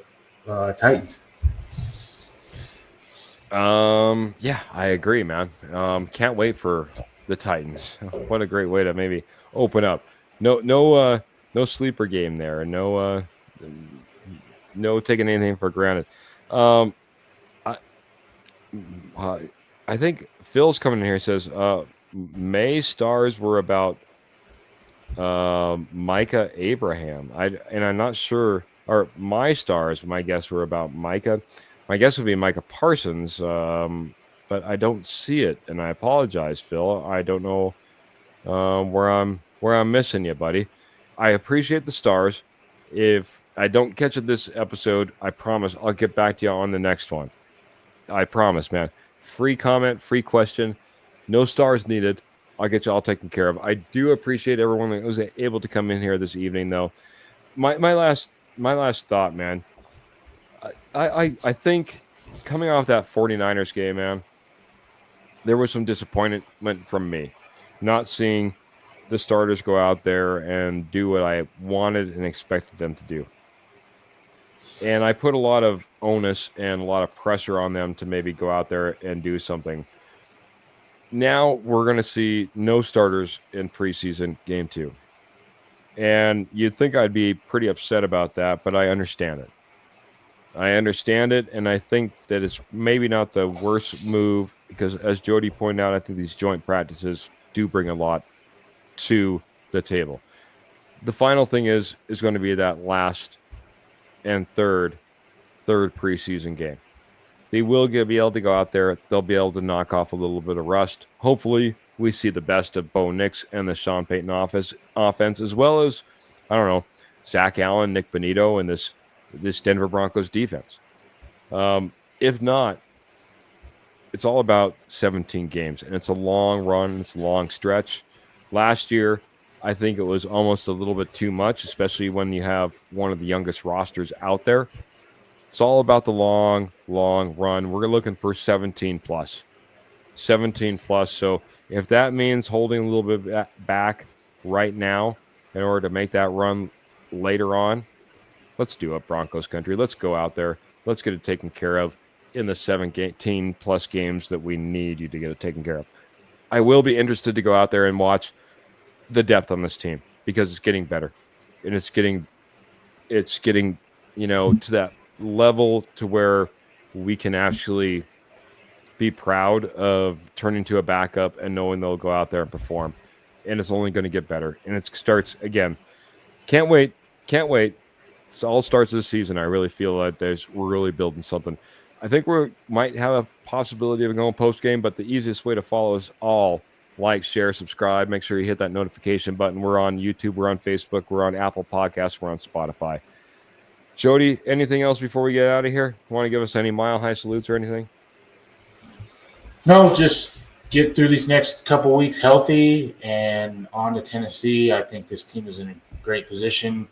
Titans. Yeah, I agree, man. Can't wait for the Titans. What a great way to maybe open up. No sleeper game there. No taking anything for granted. I think Phil's coming in here and says May's stars were about Micah Abraham. I'm not sure. Or my stars, my guess were about Micah. My guess would be Micah Parsons, but I don't see it, and I apologize, Phil. I don't know where I'm missing you, buddy. I appreciate the stars. If I don't catch it this episode, I promise I'll get back to you on the next one. I promise, man. Free comment, free question, no stars needed. I'll get you all taken care of. I do appreciate everyone that was able to come in here this evening, though. My last thought, man. I think coming off that 49ers game, man, there was some disappointment from me not seeing the starters go out there and do what I wanted and expected them to do. And I put a lot of onus and a lot of pressure on them to maybe go out there and do something. Now we're going to see no starters in preseason game 2. And you'd think I'd be pretty upset about that, but I understand it. And I think that it's maybe not the worst move because, as Jody pointed out, I think these joint practices do bring a lot to the table. The final thing is going to be that last and third preseason game. They will be able to go out there. They'll be able to knock off a little bit of rust. Hopefully, we see the best of Bo Nix and the Sean Payton offense, as well as, I don't know, Zach Allen, Nick Bonito, and this Denver Broncos defense. If not, it's all about 17 games, and it's a long run. It's a long stretch. Last year, I think it was almost a little bit too much, especially when you have one of the youngest rosters out there. It's all about the long run. We're looking for 17 plus. 17 plus. So if that means holding a little bit back right now in order to make that run later on, let's do it, Broncos country. Let's go out there. Let's get it taken care of in the 17 plus games that we need you to get it taken care of. I will be interested to go out there and watch the depth on this team because it's getting better. And it's getting, to that level to where we can actually be proud of turning to a backup and knowing they'll go out there and perform. And it's only going to get better. And it starts again. Can't wait. It all starts this season. I really feel like we're really building something. I think we might have a possibility of going post game, but the easiest way to follow us all, like, share, subscribe. Make sure you hit that notification button. We're on YouTube. We're on Facebook. We're on Apple Podcasts. We're on Spotify. Jody, anything else before we get out of here? Want to give us any mile high salutes or anything? No, just get through these next couple weeks healthy and on to Tennessee. I think this team is in a great position.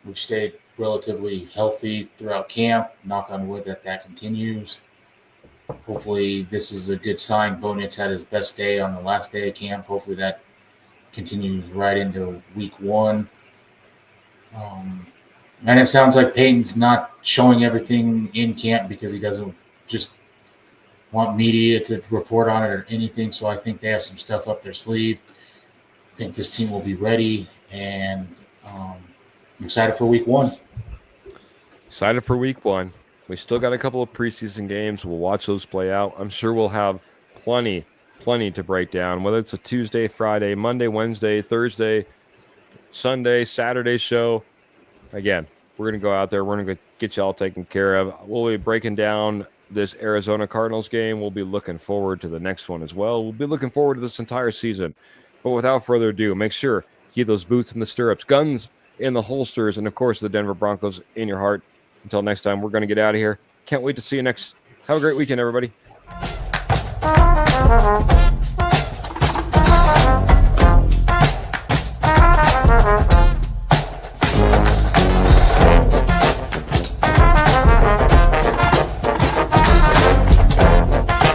We've stayed relatively healthy throughout camp. Knock on wood that continues. Hopefully this is a good sign. Bo Nix had his best day on the last day of camp. Hopefully that continues right into week 1. And it sounds like Peyton's not showing everything in camp because he doesn't just want media to report on it or anything. So I think they have some stuff up their sleeve. I think this team will be ready, and I'm excited for week 1. Excited for week 1. We still got a couple of preseason games. We'll watch those play out. I'm sure we'll have plenty to break down, whether it's a Tuesday, Friday, Monday, Wednesday, Thursday, Sunday, Saturday show. Again, we're going to go out there. We're going to get you all taken care of. We'll be breaking down this Arizona Cardinals game. We'll be looking forward to the next one as well. We'll be looking forward to this entire season. But without further ado, make sure you keep those boots in the stirrups, guns in the holsters, and, of course, the Denver Broncos in your heart. Until next time, we're going to get out of here. Can't wait to see you next. Have a great weekend, everybody.